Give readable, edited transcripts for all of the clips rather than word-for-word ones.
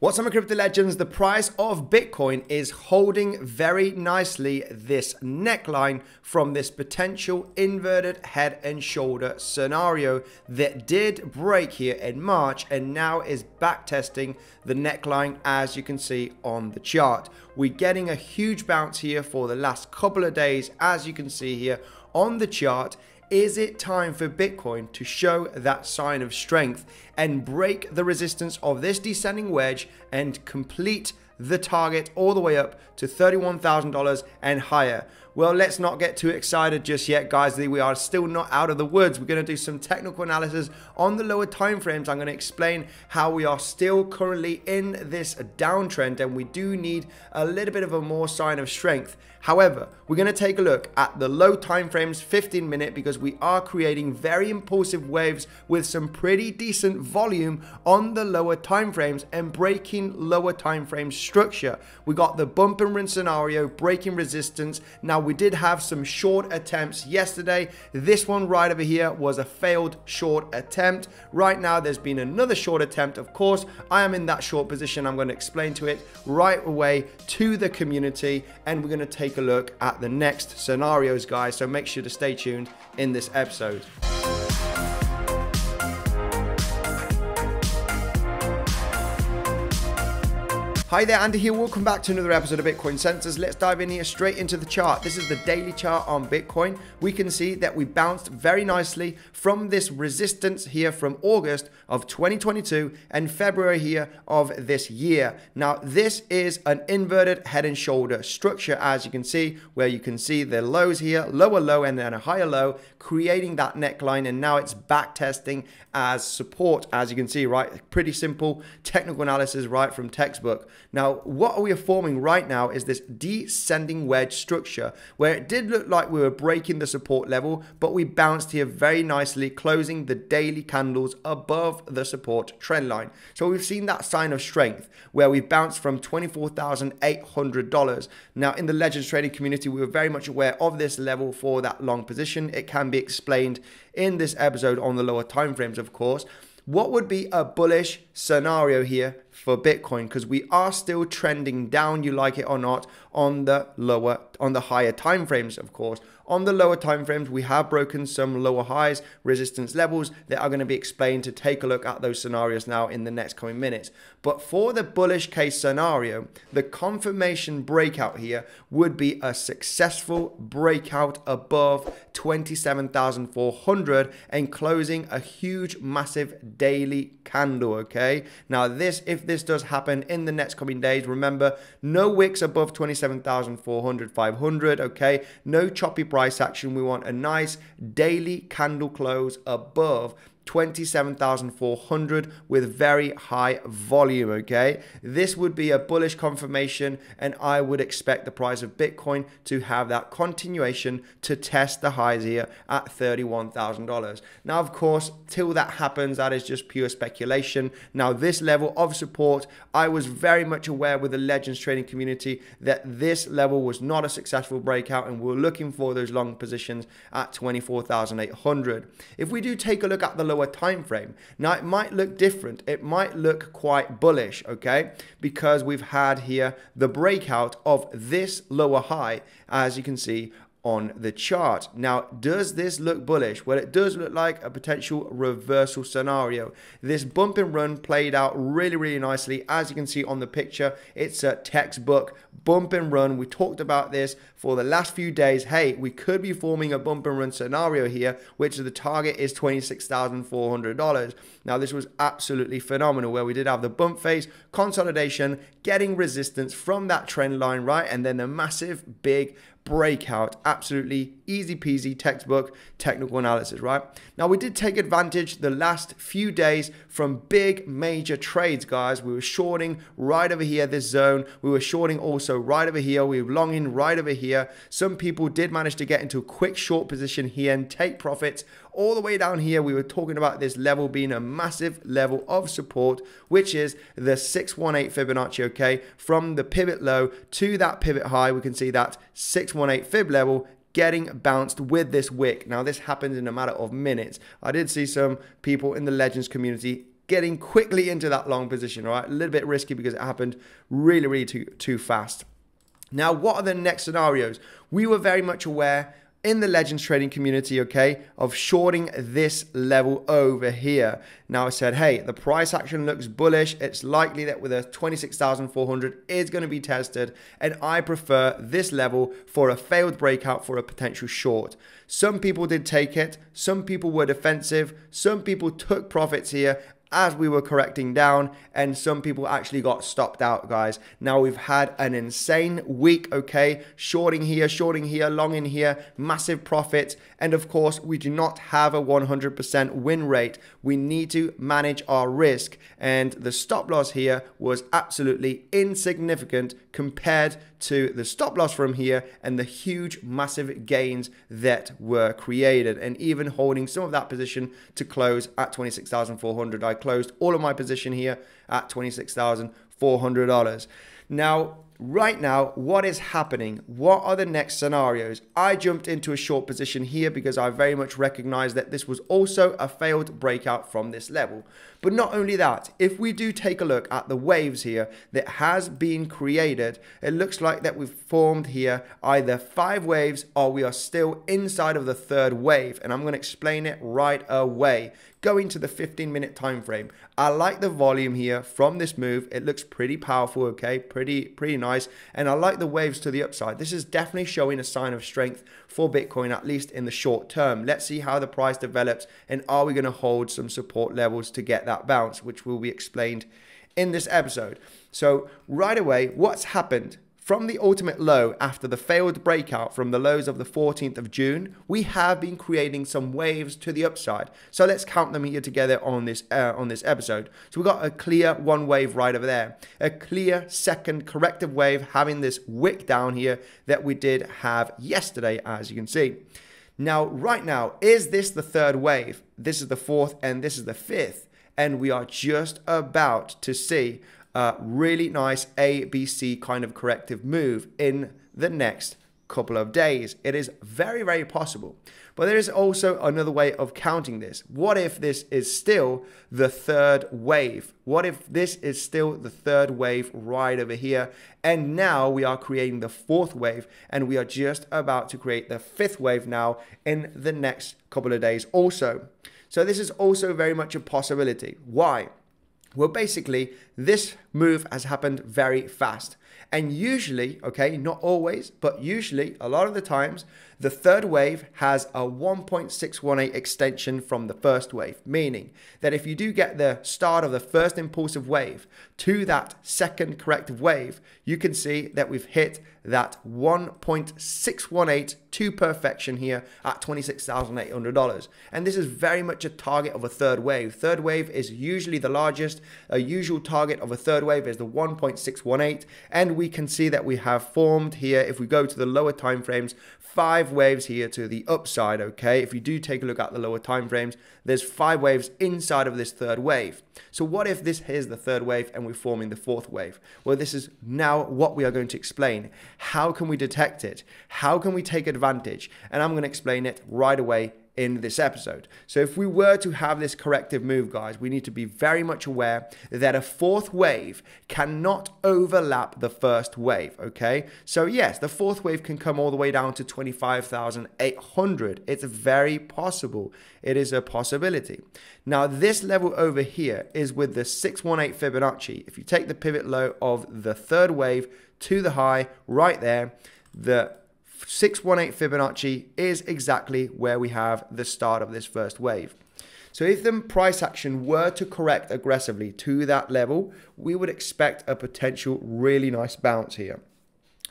What's up, my crypto legends? The price of Bitcoin is holding very nicely this neckline from this potential inverted head and shoulder scenario that did break here in March and now is back testing the neckline, as you can see on the chart. We're getting a huge bounce here for the last couple of days, as you can see here on the chart. Is it time for Bitcoin to show that sign of strength and break the resistance of this descending wedge and complete the target all the way up to $31,000 and higher? Well, let's not get too excited just yet, guys. We are still not out of the woods. We're going to do some technical analysis on the lower time frames. I'm going to explain how we are still currently in this downtrend and we do need a little bit of a more sign of strength. However, we're going to take a look at the low time frames, 15-minute, because we are creating very impulsive waves with some pretty decent volume on the lower time frames and breaking lower time frame structure. We got the bump and run scenario, breaking resistance. Now, we did have some short attempts yesterday. This one right over here was a failed short attempt. Right now, there's been another short attempt. Of course, I am in that short position. I'm going to explain to it right away to the community, and we're going to take a look at the next scenarios, guys. So make sure to stay tuned in this episode. Hi there, Andy here. Welcome back to another episode of Bitcoinsensus. Let's dive in here straight into the chart. This is the daily chart on Bitcoin. We can see that we bounced very nicely from this resistance here from August of 2022 and February here of this year. Now, this is an inverted head and shoulder structure, as you can see, where you can see the lows here, lower low and then a higher low, creating that neckline, and now it's back testing as support, as you can see, right? Pretty simple technical analysis right from textbook. Now, what we are forming right now is this descending wedge structure where it did look like we were breaking the support level, but we bounced here very nicely, closing the daily candles above the support trend line. So we've seen that sign of strength where we bounced from $24,800. Now, in the Legends trading community, we were very much aware of this level for that long position. It can be explained in this episode on the lower time frames, of course. What would be a bullish scenario here for Bitcoin? Because we are still trending down, you like it or not, on the higher time frames, of course. On the lower time frames, we have broken some lower highs, resistance levels that are going to be explained to take a look at those scenarios now in the next coming minutes. But for the bullish case scenario, the confirmation breakout here would be a successful breakout above 27,400 and closing a huge, massive daily candle, okay? Now, if this does happen in the next coming days, remember, no wicks above 27,400, 500, okay? No choppy price action. We want a nice daily candle close above 27,400 with very high volume, okay? This would be a bullish confirmation, and I would expect the price of Bitcoin to have that continuation to test the highs here at $31,000. Now, of course, till that happens, that is just pure speculation. Now, this level of support, I was very much aware with the Legends trading community that this level was not a successful breakout, and we're looking for those long positions at 24,800. If we do take a look at the lower time frame, now it might look different. It might look quite bullish, okay? Because we've had here the breakout of this lower high, as you can see on the chart. Now, does this look bullish? Well, it does look like a potential reversal scenario. This bump and run played out really, really nicely. As you can see on the picture, it's a textbook bump and run. We talked about this for the last few days. Hey, we could be forming a bump and run scenario here, which the target is $26,400. Now, this was absolutely phenomenal, where we did have the bump phase, consolidation, getting resistance from that trend line, right? And then a massive big breakout. Absolutely easy peasy textbook technical analysis, right? Now, we did take advantage the last few days from big major trades, guys. We were shorting right over here, this zone. We were shorting also right over here. We were longing right over here. Some people did manage to get into a quick short position here and take profits all the way down here. We were talking about this level being a massive level of support, which is the 618 Fibonacci, okay? From the pivot low to that pivot high, we can see that 618 fib level getting bounced with this wick. Now, this happens in a matter of minutes. I did see some people in the Legends community getting quickly into that long position, all right? A little bit risky because it happened really too fast. Now, what are the next scenarios? We were very much aware in the Legends trading community, okay, of shorting this level over here. Now I said, hey, the price action looks bullish. It's likely that with a 26,400 is going to be tested, and I prefer this level for a failed breakout for a potential short. Some people did take it. Some people were defensive. Some people took profits here as we were correcting down, and some people actually got stopped out, guys. Now we've had an insane week, okay? Shorting here, long in here, massive profits. And of course, we do not have a 100% win rate. We need to manage our risk. And the stop loss here was absolutely insignificant compared to the stop loss from here and the huge, massive gains that were created. And even holding some of that position to close at 26,400. I closed all of my position here at $26,400. Now, right now, what is happening? What are the next scenarios? I jumped into a short position here because I very much recognize that this was also a failed breakout from this level. But not only that, if we do take a look at the waves here that has been created, it looks like that we've formed here either 5 waves or we are still inside of the 3rd wave. And I'm going to explain it right away. Going to the 15-minute time frame. I like the volume here from this move. It looks pretty powerful, okay? Pretty nice. And I like the waves to the upside. This is definitely showing a sign of strength for Bitcoin, at least in the short term. Let's see how the price develops, and are we going to hold some support levels to get that bounce, which will be explained in this episode. So right away, what's happened? From the ultimate low after the failed breakout from the lows of the 14th of June, we have been creating some waves to the upside. So let's count them here together on this episode. So we've got a clear one wave right over there, a clear second corrective wave having this wick down here that we did have yesterday, as you can see. Now, right now, is this the 3rd wave? This is the 4th and this is the 5th. And we are just about to see a really nice ABC kind of corrective move in the next couple of days. It is very possible. But there is also another way of counting this. What if this is still the 3rd wave? What if this is still the 3rd wave right over here? And now we are creating the 4th wave, and we are just about to create the 5th wave now in the next couple of days also. So this is also very much a possibility. Why? Well, basically, this move has happened very fast. And usually, okay, not always, but usually, a lot of the times, the 3rd wave has a 1.618 extension from the 1st wave, meaning that if you do get the start of the first impulsive wave to that second corrective wave, you can see that we've hit that 1.618 to perfection here at $26,800. And this is very much a target of a 3rd wave. 3rd wave is usually the largest. A usual target of a 3rd wave is the 1.618. And we can see that we have formed here, if we go to the lower time frames, 5 waves here to the upside, okay? If you do take a look at the lower time frames, there's 5 waves inside of this 3rd wave. So what if this is the 3rd wave and we're forming the 4th wave? Well, this is now what we are going to explain. How can we detect it? How can we take advantage? And I'm going to explain it right away in this episode. So if we were to have this corrective move, guys, we need to be very much aware that a 4th wave cannot overlap the 1st wave, okay? So yes, the 4th wave can come all the way down to 25,800. It's very possible. It is a possibility. Now, this level over here is with the 618 Fibonacci. If you take the pivot low of the 3rd wave to the high right there, the 618 Fibonacci is exactly where we have the start of this 1st wave. So if the price action were to correct aggressively to that level, we would expect a potential really nice bounce here.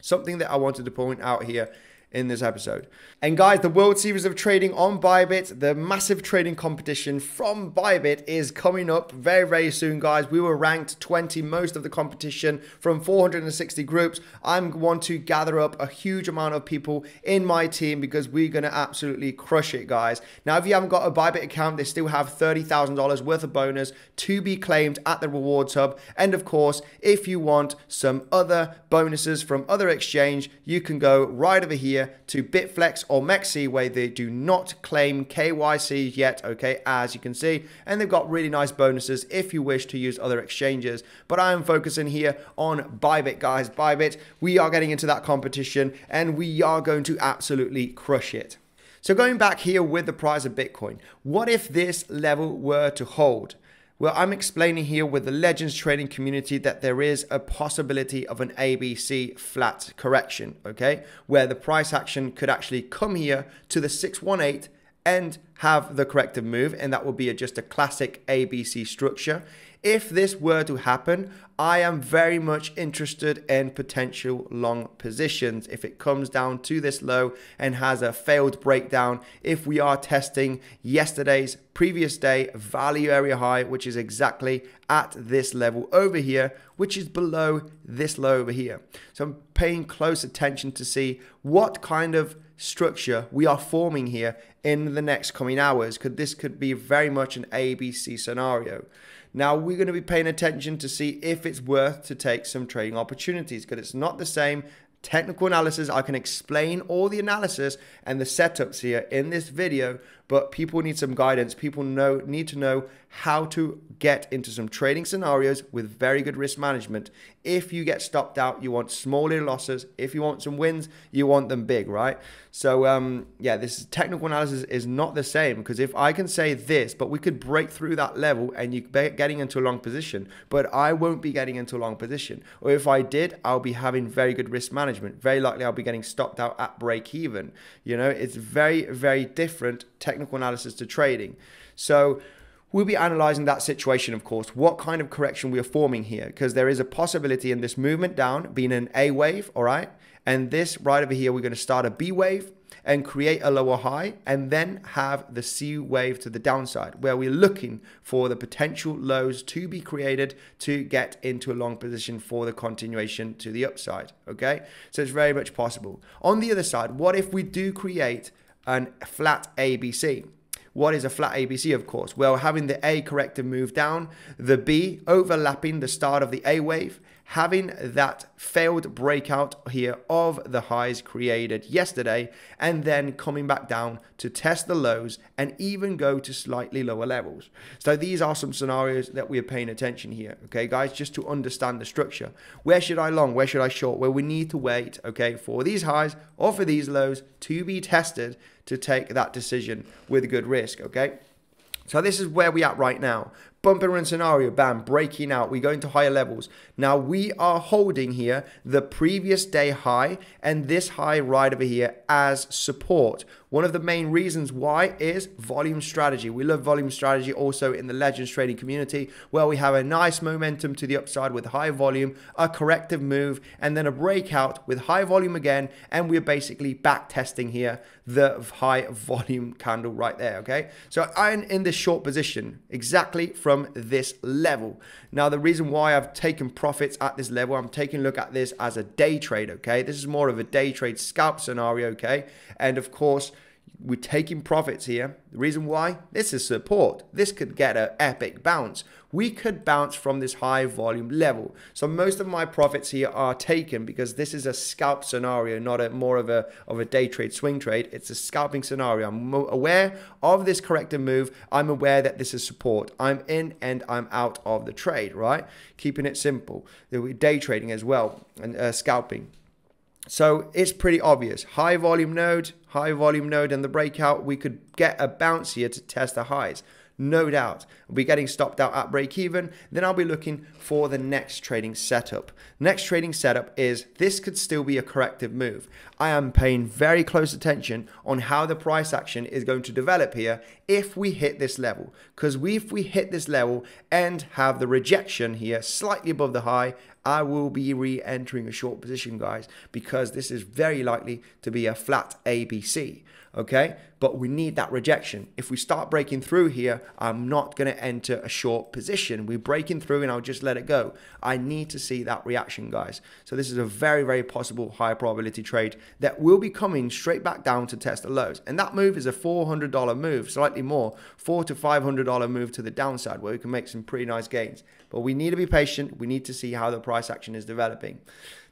Something that I wanted to point out here in this episode. And guys, the World Series of Trading on Bybit, the massive trading competition from Bybit is coming up very soon, guys. We were ranked 20 most of the competition from 460 groups. I want to gather up a huge amount of people in my team because we're going to absolutely crush it, guys. Now, if you haven't got a Bybit account, they still have $30,000 worth of bonus to be claimed at the rewards hub. And of course, if you want some other bonuses from other exchange, you can go right over here here to Bitflex or Mexi, where they do not claim KYC yet, okay, as you can see, and they've got really nice bonuses if you wish to use other exchanges. But I am focusing here on Bybit, guys. Bybit, we are getting into that competition and we are going to absolutely crush it. So going back here with the price of Bitcoin, what if this level were to hold? Well, I'm explaining here with the Legends trading community that there is a possibility of an ABC flat correction, okay, where the price action could actually come here to the 618 and have the corrective move, and that will be just a classic ABC structure. If this were to happen, I am very much interested in potential long positions. If it comes down to this low and has a failed breakdown, if we are testing yesterday's previous day value area high, which is exactly at this level over here, which is below this low over here. So I'm paying close attention to see what kind of structure we are forming here in the next coming hours, because this could be very much an ABC scenario. Now we're going to be paying attention to see if it's worth to take some trading opportunities, because it's not the same technical analysis. I can explain all the analysis and the setups here in this video, but people need some guidance. People need to know how to get into some trading scenarios with very good risk management. If you get stopped out, you want smaller losses. If you want some wins, you want them big, right? So yeah, this technical analysis is not the same, because if I can say this, but we could break through that level and you're getting into a long position, but I won't be getting into a long position. Or if I did, I'll be having very good risk management. Very likely I'll be getting stopped out at break even. You know, it's very, very different technical analysis to trading. So we'll be analyzing that situation, of course, what kind of correction we are forming here, because there is a possibility in this movement down being an A wave, all right? And this right over here, we're going to start a B wave and create a lower high, and then have the C wave to the downside, where we're looking for the potential lows to be created to get into a long position for the continuation to the upside, okay? So it's very much possible. On the other side, what if we do create a flat ABC? What is a flat ABC, of course? Well, having the A corrective move down, the B overlapping the start of the A wave, having that failed breakout here of the highs created yesterday, and then coming back down to test the lows and even go to slightly lower levels. So these are some scenarios that we are paying attention here, okay, guys, just to understand the structure. Where should I long? Where should I short? Well, we need to wait, okay, for these highs or for these lows to be tested to take that decision with good risk, okay? So this is where we at right now. Bump and run scenario, bam, breaking out. We go into higher levels. Now we are holding here the previous day high and this high right over here as support. One of the main reasons why is volume strategy. We love volume strategy also in the Legends trading community, where we have a nice momentum to the upside with high volume, a corrective move, and then a breakout with high volume again. And we're basically back testing here the high volume candle right there, okay? So I'm in this short position exactly from this level. Now, the reason why I've taken profits at this level, I'm taking a look at this as a day trade, okay? This is more of a day trade scalp scenario, okay? And of course, we're taking profits here. The reason why? This is support. This could get an epic bounce. We could bounce from this high volume level. So most of my profits here are taken because this is a scalp scenario, not a more of a day trade swing trade. It's a scalping scenario. I'm aware of this corrective move. I'm aware that this is support. I'm in and I'm out of the trade, right? Keeping it simple. Day trading as well and scalping. So it's pretty obvious. High volume node and the breakout, we could get a bounce here to test the highs. No doubt. We'll be getting stopped out at break even. Then I'll be looking for the next trading setup. Next trading setup is this could still be a corrective move. I am paying very close attention on how the price action is going to develop here if we hit this level. Because if we hit this level and have the rejection here slightly above the high, I will be re-entering a short position, guys, because this is very likely to be a flat ABC. Okay, but we need that rejection. If we start breaking through here, I'm not going to enter a short position. We're breaking through and I'll just let it go. I need to see that reaction, guys. So this is a very, very possible high probability trade that will be coming straight back down to test the lows. And that move is a $400 move, slightly more, $400 to $500 move to the downside, where we can make some pretty nice gains. But we need to be patient. We need to see how the price action is developing.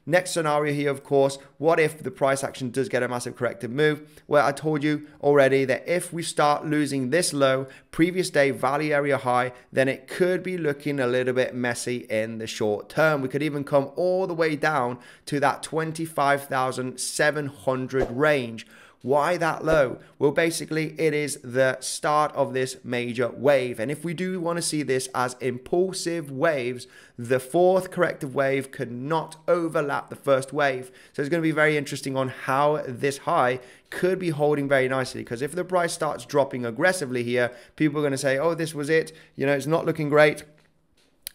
Next scenario here, of course, what if the price action does get a massive corrective move? Well, I told you already that if we start losing this low, previous day value area high, then it could be looking a little bit messy in the short term. We could even come all the way down to that 25,700 range. Why that low? Well, basically, it is the start of this major wave. And if we do want to see this as impulsive waves, the fourth corrective wave could not overlap the first wave. So it's going to be very interesting on how this high could be holding very nicely. Because if the price starts dropping aggressively here, people are going to say, oh, this was it. You know, it's not looking great.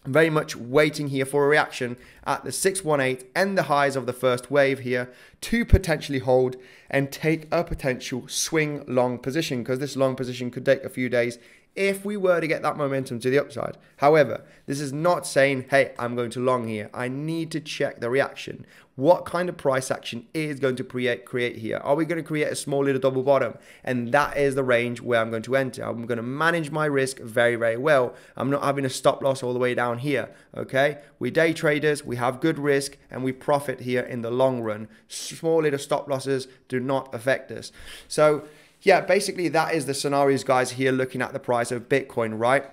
I'm very much waiting here for a reaction at the 618 and the highs of the first wave here to potentially hold and take a potential swing long position, because this long position could take a few days if we were to get that momentum to the upside. However, this is not saying, hey, I'm going to long here. I need to check the reaction. What kind of price action is going to create here? Are we going to create a small little double bottom? And that is the range where I'm going to enter. I'm going to manage my risk very, very well. I'm not having a stop loss all the way down here, okay? We day traders, we have good risk, and we profit here in the long run. Small little stop losses do not affect us. So, yeah, basically that is the scenarios, guys, here looking at the price of Bitcoin, right?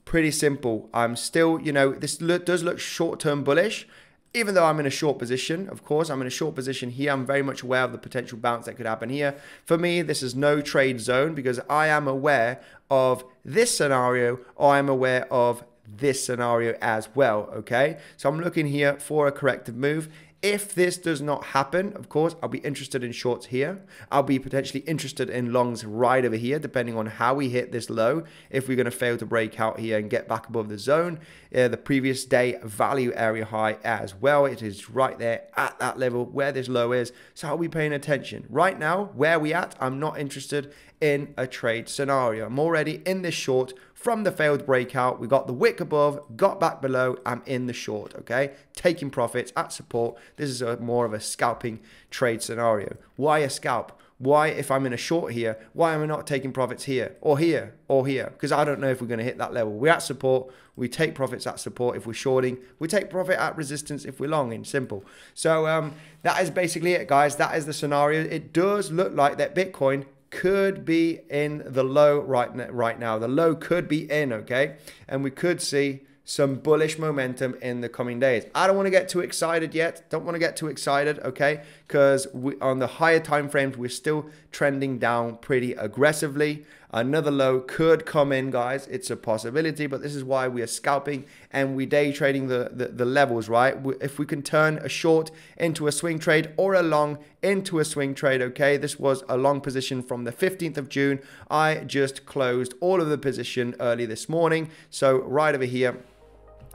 Pretty simple. I'm still, you know, this does look short-term bullish. Even though I'm in a short position, of course, I'm in a short position here. I'm very much aware of the potential bounce that could happen here. For me, this is no trade zone because I am aware of this scenario, or I'm aware of this scenario as well, okay? So I'm looking here for a corrective move. If this does not happen, of course, I'll be interested in shorts here. I'll be potentially interested in longs right over here, depending on how we hit this low. If we're going to fail to break out here and get back above the zone, the previous day value area high as well. It is right there at that level where this low is. So I'll be paying attention. Right now, where we at, I'm not interested in a trade scenario. I'm already in this short from the failed breakout. We got the wick above, got back below. I'm in the short, okay? Taking profits at support. This is more of a scalping trade scenario. Why a scalp? Why, if I'm in a short here, why am I not taking profits here or here or here? Because I don't know if we're going to hit that level. We're at support. We take profits at support if we're shorting. We take profit at resistance if we're longing. Simple. So that is basically it, guys. That is the scenario. It does look like that Bitcoin could be in the low right now. The low could be in, okay? And we could see some bullish momentum in the coming days. I don't want to get too excited yet. Don't want to get too excited, okay? Because on the higher time frames, we're still trending down pretty aggressively. Another low could come in, guys. It's a possibility, but this is why we are scalping and we day trading the levels, right? If we can turn a short into a swing trade or a long into a swing trade, okay? This was a long position from the 15th of June. I just closed all of the position early this morning. So right over here,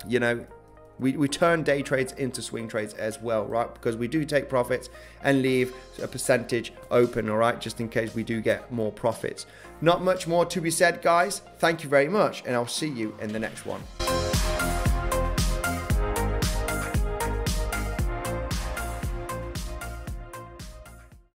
you know, we turn day trades into swing trades as well, right? Because we do take profits and leave a percentage open, all right? Just in case we do get more profits. Not much more to be said, guys. Thank you very much, and I'll see you in the next one.